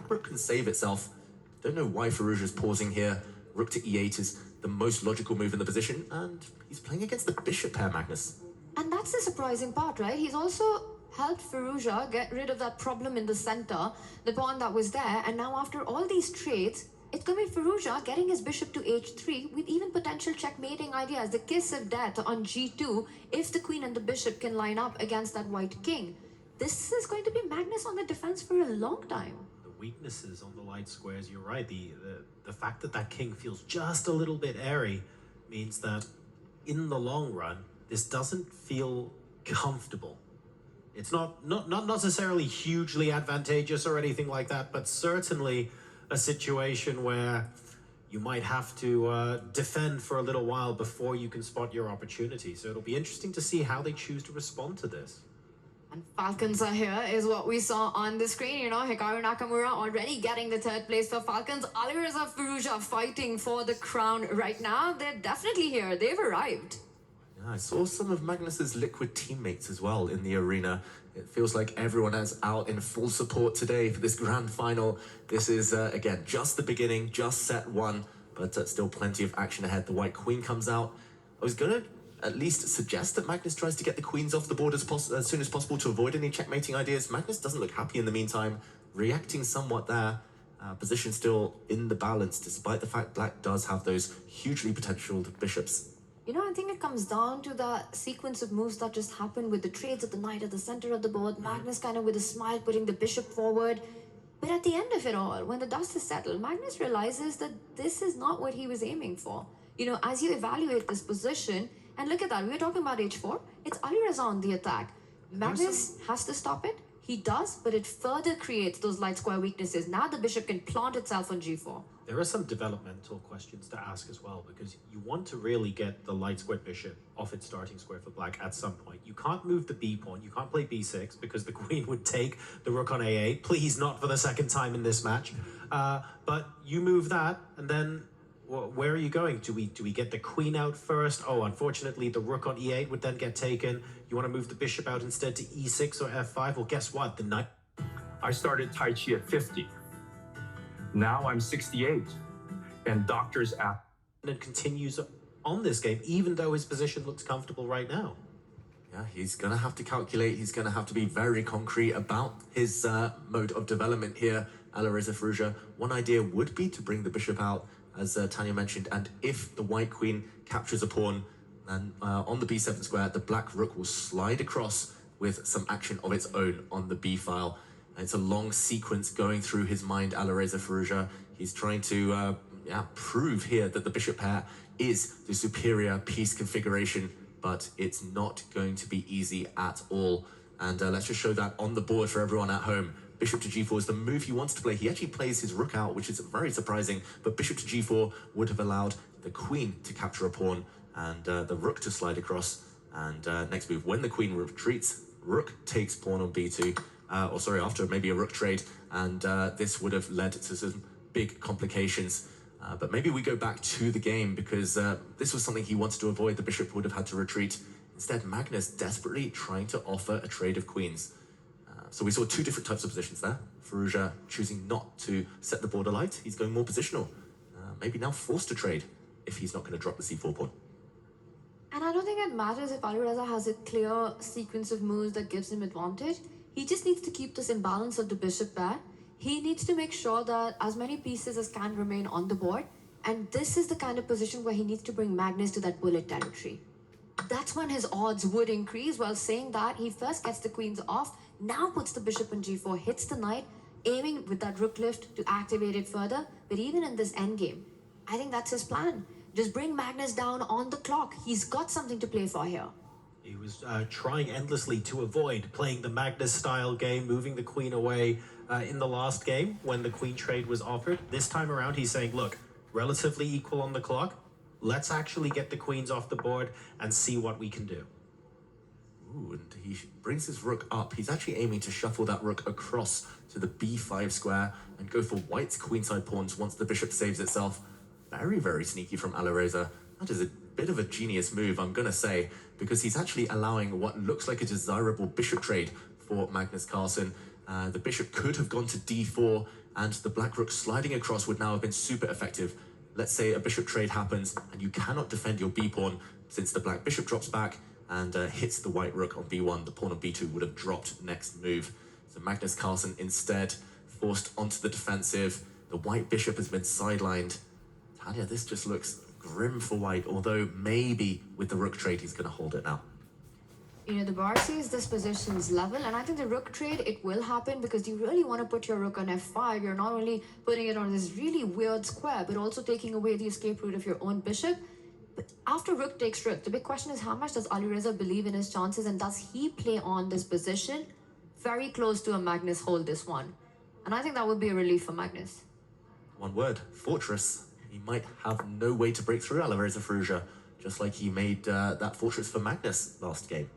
black rook can save itself. Don't know why Firouzja's pausing here. Rook to e8 is the most logical move in the position, and he's playing against the bishop pair, Magnus. And that's the surprising part, right? He's also helped Firouzja get rid of that problem in the center, the pawn that was there, and now after all these trades, it's going to be Firouzja getting his bishop to h3 with even potential checkmating ideas, the kiss of death on g2 if the queen and the bishop can line up against that white king. This is going to be Magnus on the defense for a long time. The weaknesses on the light squares, you're right, the fact that that king feels just a little bit airy means that in the long run, this doesn't feel comfortable. It's not necessarily hugely advantageous or anything like that, but certainly a situation where you might have to defend for a little while before you can spot your opportunity. So it'll be interesting to see how they choose to respond to this. And Falcons are here is what we saw on the screen. You know, Hikaru Nakamura already getting the third place for Falcons. Alireza, Firouzja fighting for the crown right now. They're definitely here. They've arrived. I saw some of Magnus's liquid teammates as well in the arena. It feels like everyone is out in full support today for this grand final. This is, again, just the beginning, just set one, but still plenty of action ahead. The white queen comes out. I was going to at least suggest that Magnus tries to get the queens off the board as soon as possible to avoid any checkmating ideas. Magnus doesn't look happy in the meantime, reacting somewhat there. Position still in the balance, despite the fact black does have those hugely potentialed bishops. You know, I think it comes down to the sequence of moves that just happened with the trades of the knight at the center of the board. Magnus kind of with a smile putting the bishop forward. But at the end of it all, when the dust is settled, Magnus realizes that this is not what he was aiming for. You know, as you evaluate this position, and look at that, we were talking about h4, it's Alireza on the attack. Magnus has to stop it. He does, but it further creates those light square weaknesses. Now the bishop can plant itself on g4. There are some developmental questions to ask as well, because you want to really get the light squared bishop off its starting square for black at some point. You can't move the b pawn, you can't play b6 because the queen would take the rook on a8. Please, not for the second time in this match. But you move that, and then where are you going? Do we get the queen out first? Oh, unfortunately, the rook on e8 would then get taken. You want to move the bishop out instead to e6 or f5? Well, guess what? The knight... I started Tai Chi at 50. Now I'm 68, and doctors ask. And continues on this game, even though his position looks comfortable right now. Yeah, he's going to have to calculate. He's going to have to be very concrete about his mode of development here, Alireza Firouzja. One idea would be to bring the bishop out, as Tanya mentioned, and if the white queen captures a pawn, then on the b7 square, the black rook will slide across with some action of its own on the b file. It's a long sequence going through his mind, Alireza Firouzja. He's trying to prove here that the bishop pair is the superior piece configuration, but it's not going to be easy at all. And let's just show that on the board for everyone at home. Bishop to g4 is the move he wants to play. He actually plays his rook out, which is very surprising, but bishop to g4 would have allowed the queen to capture a pawn and the rook to slide across. And next move, when the queen retreats, rook takes pawn on b2. After maybe a rook trade, and this would have led to some big complications. But maybe we go back to the game, because this was something he wanted to avoid. The bishop would have had to retreat. Instead, Magnus desperately trying to offer a trade of queens. So we saw two different types of positions there. Firouzja choosing not to set the board alight. He's going more positional. Maybe now forced to trade if he's not going to drop the c4 pawn. And I don't think it matters if Alireza has a clear sequence of moves that gives him advantage. He just needs to keep this imbalance of the bishop pair. He needs to make sure that as many pieces as can remain on the board. And this is the kind of position where he needs to bring Magnus to that bullet territory. That's when his odds would increase. While saying that, he first gets the queens off, now puts the bishop on g4, hits the knight, aiming with that rook lift to activate it further. But even in this endgame, I think that's his plan. Just bring Magnus down on the clock. He's got something to play for here. He was trying endlessly to avoid playing the Magnus-style game, moving the queen away in the last game when the queen trade was offered. This time around, he's saying, look, relatively equal on the clock. Let's actually get the queens off the board and see what we can do. Ooh, and he brings his rook up. He's actually aiming to shuffle that rook across to the b5 square and go for white's queenside pawns once the bishop saves itself. Very, very sneaky from Alireza. That is a bit of a genius move, I'm going to say, because he's actually allowing what looks like a desirable bishop trade for Magnus Carlsen. The bishop could have gone to d4 and the black rook sliding across would now have been super effective. Let's say a bishop trade happens and you cannot defend your b-pawn since the black bishop drops back and hits the white rook on b1. The pawn on b2 would have dropped next move. So Magnus Carlsen instead forced onto the defensive. The white bishop has been sidelined. Tanya, this just looks grim for white, although maybe with the rook trade he's going to hold it now. You know, the bar says this position's level, and I think the rook trade, it will happen because you really want to put your rook on f5. You're not only putting it on this really weird square, but also taking away the escape route of your own bishop. But after rook takes rook, the big question is how much does Alireza believe in his chances, and does he play on this position? Very close to a Magnus hold this one. And I think that would be a relief for Magnus. One word, fortress. He might have no way to break through Alireza Firouzja, just like he made that fortress for Magnus last game.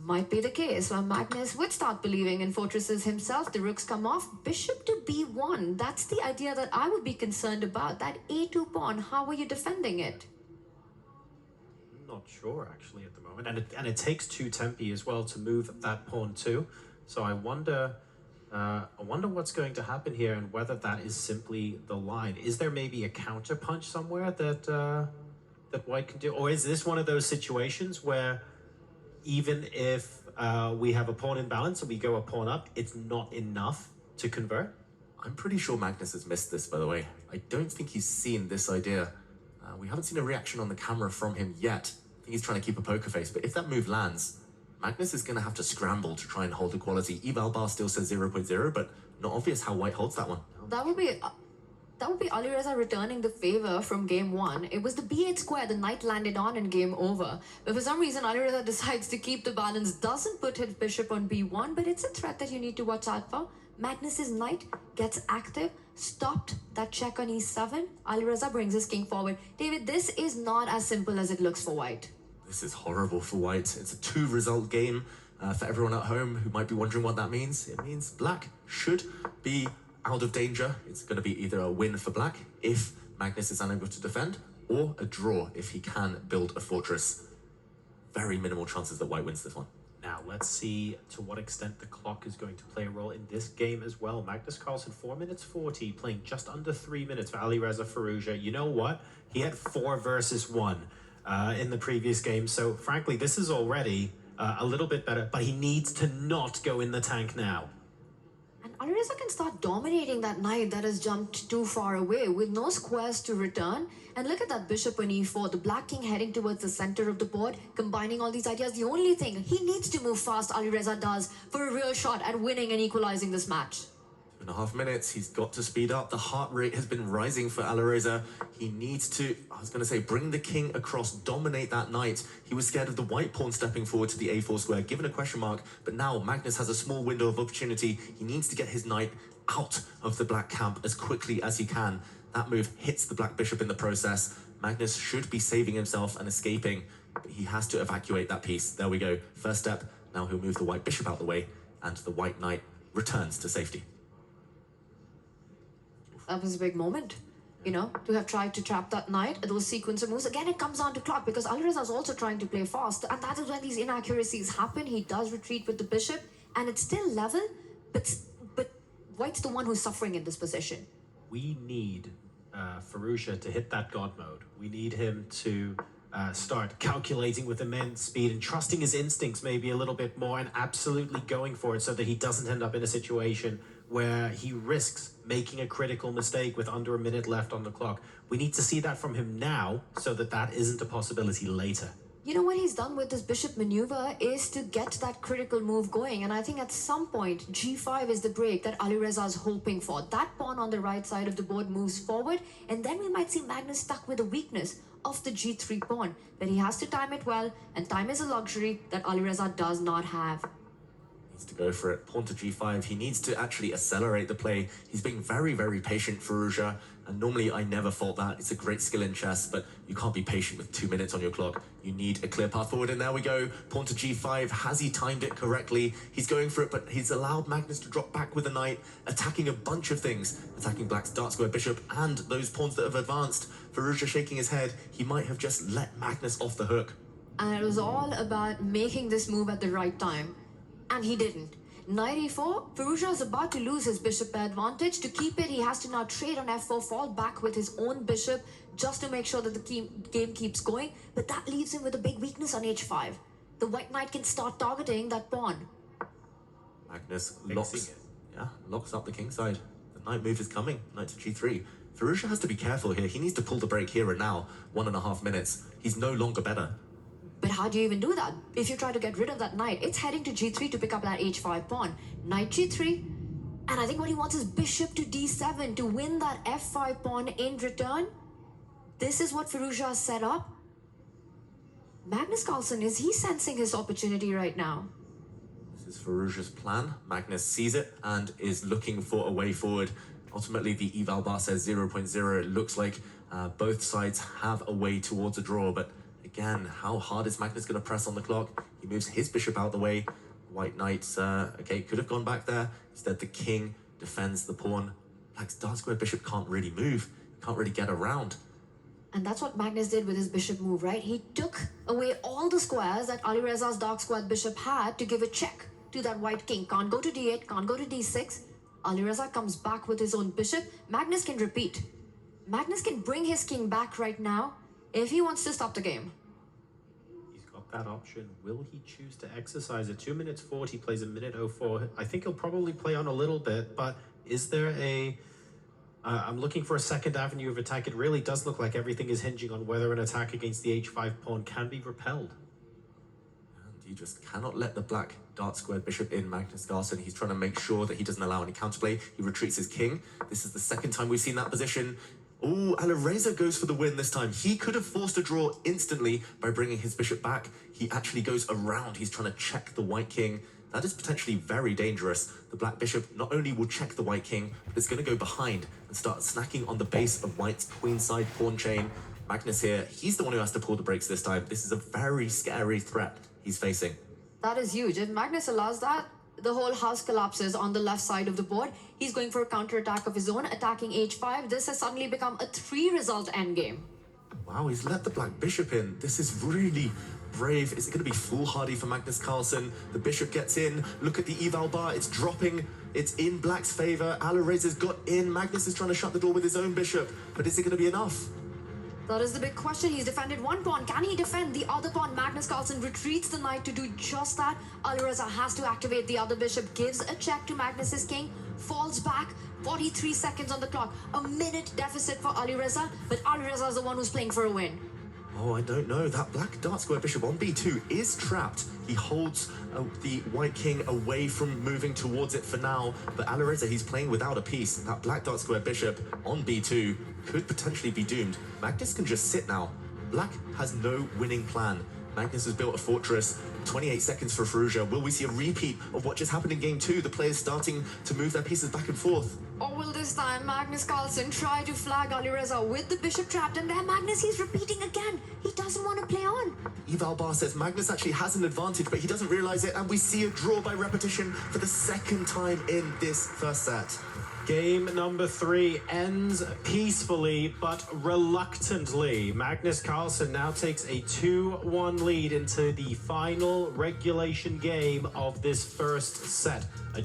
Might be the case where Magnus would start believing in fortresses himself. The rooks come off, bishop to b1. That's the idea that I would be concerned about. That a2 pawn, how are you defending it? Not sure actually at the moment, and it takes 2 tempi as well to move that pawn too. So I wonder what's going to happen here and whether that is simply the line. Is there maybe a counter punch somewhere that that white can do, or is this one of those situations where even if we have a pawn in balance and we go a pawn up, it's not enough to convert? I'm pretty sure Magnus has missed this, by the way. I don't think he's seen this idea. We haven't seen a reaction on the camera from him yet. I think he's trying to keep a poker face, but if that move lands, Magnus is going to have to scramble to try and hold equality. Eval bar still says 0.0, but not obvious how white holds that one. That would be Alireza returning the favor from game 1. It was the b8 square the knight landed on in game over. But for some reason, Alireza decides to keep the balance, doesn't put his bishop on b1, but it's a threat that you need to watch out for. Magnus's knight gets active, stopped that check on e7. Alireza brings his king forward. David, this is not as simple as it looks for white. This is horrible for white. It's a 2-result game. For everyone at home who might be wondering what that means, it means black should be out of danger. It's going to be either a win for black if Magnus is unable to defend, or a draw if he can build a fortress. Very minimal chances that white wins this one. Now, let's see to what extent the clock is going to play a role in this game as well. Magnus Carlsen, 4 minutes 40, playing just under 3 minutes for Alireza Firouzja. You know what? He had 4 versus 1 in the previous game. So, frankly, this is already a little bit better, but he needs to not go in the tank now. And Alireza can start dominating that knight that has jumped too far away with no squares to return. And look at that bishop on e4, the black king heading towards the center of the board, combining all these ideas. The only thing, he needs to move fast, Alireza does, for a real shot at winning and equalizing this match. 2.5 minutes, he's got to speed up. The heart rate has been rising for Alireza. He needs to, bring the king across, dominate that knight. He was scared of the white pawn stepping forward to the a4 square, given a question mark, but now Magnus has a small window of opportunity. He needs to get his knight out of the black camp as quickly as he can. That move hits the black bishop in the process. Magnus should be saving himself and escaping, but he has to evacuate that piece. There we go. First step. Now he'll move the white bishop out the way, and the white knight returns to safety. That was a big moment, you know, to have tried to trap that knight, those sequence of moves. Again, it comes down to clock because Alireza is also trying to play fast, and that is when these inaccuracies happen. He does retreat with the bishop, and it's still level, but white's the one who's suffering in this position. We need Firouzja to hit that god mode. We need him to start calculating with immense speed and trusting his instincts maybe a little bit more and absolutely going for it so that he doesn't end up in a situation where he risks making a critical mistake with under a minute left on the clock. We need to see that from him now so that that isn't a possibility later. You know what he's done with this bishop maneuver is to get that critical move going, and I think at some point g5 is the break that Alireza is hoping for. That pawn on the right side of the board moves forward, and then we might see Magnus stuck with a weakness of the g3 pawn. But he has to time it well, and time is a luxury that Alireza does not have. To go for it. Pawn to g5. He needs to actually accelerate the play. He's being very, very patient, Firouzja, and normally I never fault that. It's a great skill in chess, but you can't be patient with 2 minutes on your clock. You need a clear path forward, and there we go. Pawn to g5. Has he timed it correctly? He's going for it, but he's allowed Magnus to drop back with a knight, attacking a bunch of things, attacking black's dark square bishop and those pawns that have advanced. Firouzja shaking his head. He might have just let Magnus off the hook. And it was all about making this move at the right time. And he didn't. Knight e4, Firouzja is about to lose his bishop pair advantage. To keep it, he has to now trade on f4, fall back with his own bishop just to make sure that the game keeps going. But that leaves him with a big weakness on h5. The white knight can start targeting that pawn. Magnus locks up the king side. The knight move is coming. Knight to g3. Firouzja has to be careful here. He needs to pull the break here and now. 1.5 minutes. He's no longer better. But how do you even do that? If you try to get rid of that knight, it's heading to g3 to pick up that h5 pawn. Knight g3. And I think what he wants is bishop to d7 to win that f5 pawn in return. This is what Firouzja has set up. Magnus Carlsen, is he sensing his opportunity right now? This is Firouzja's plan. Magnus sees it and is looking for a way forward. Ultimately, the eval bar says 0.0. It looks like both sides have a way towards a draw, but again, how hard is Magnus going to press on the clock? He moves his bishop out the way. White knight, could have gone back there. Instead, the king defends the pawn. Black's dark square bishop can't really move, can't really get around. And that's what Magnus did with his bishop move, right? He took away all the squares that Alireza's dark squared bishop had to give a check to that white king. Can't go to d8, can't go to d6. Alireza comes back with his own bishop. Magnus can repeat. Magnus can bring his king back right now if he wants to stop the game. He's got that option. Will he choose to exercise it? 2 minutes 40, plays a minute 04. I think he'll probably play on a little bit, but is there a... I'm looking for a second avenue of attack. It really does look like everything is hinging on whether an attack against the h5 pawn can be repelled. And you just cannot let the black dark squared bishop in. Magnus Carlsen, he's trying to make sure that he doesn't allow any counterplay. He retreats his king. This is the second time we've seen that position. Oh, Alireza goes for the win this time. He could have forced a draw instantly by bringing his bishop back. He actually goes around. He's trying to check the white king. That is potentially very dangerous. The black bishop not only will check the white king, but it's going to go behind and start snacking on the base of white's queenside pawn chain. Magnus here, he's the one who has to pull the brakes this time. This is a very scary threat he's facing. That is huge. If Magnus allows that, the whole house collapses on the left side of the board. He's going for a counterattack of his own, attacking h5. This has suddenly become a 3-result endgame. Wow, he's let the black bishop in. This is really brave. Is it going to be foolhardy for Magnus Carlsen? The bishop gets in. Look at the eval bar. It's dropping. It's in black's favor. Alireza's got in. Magnus is trying to shut the door with his own bishop. But is it going to be enough? That is the big question. He's defended one pawn. Can he defend the other pawn? Magnus Carlsen retreats the knight to do just that. Alireza has to activate the other bishop, gives a check to Magnus's king, falls back. 43 seconds on the clock. A minute deficit for Alireza, but Alireza is the one who's playing for a win. Oh, I don't know. That black dark square bishop on b2 is trapped. He holds the white king away from moving towards it for now. But Alireza, he's playing without a piece. That black dark square bishop on b2 could potentially be doomed. Magnus can just sit now. Black has no winning plan. Magnus has built a fortress. 28 seconds for Firouzja. Will we see a repeat of what just happened in game 2? The players starting to move their pieces back and forth. Or will this time Magnus Carlsen try to flag Alireza with the bishop trapped? And there Magnus, he's repeating again. He doesn't want to play on. Eval bar says Magnus actually has an advantage, but he doesn't realize it. And we see a draw by repetition for the second time in this first set. Game number 3 ends peacefully but reluctantly. Magnus Carlsen now takes a 2-1 lead into the final regulation game of this first set.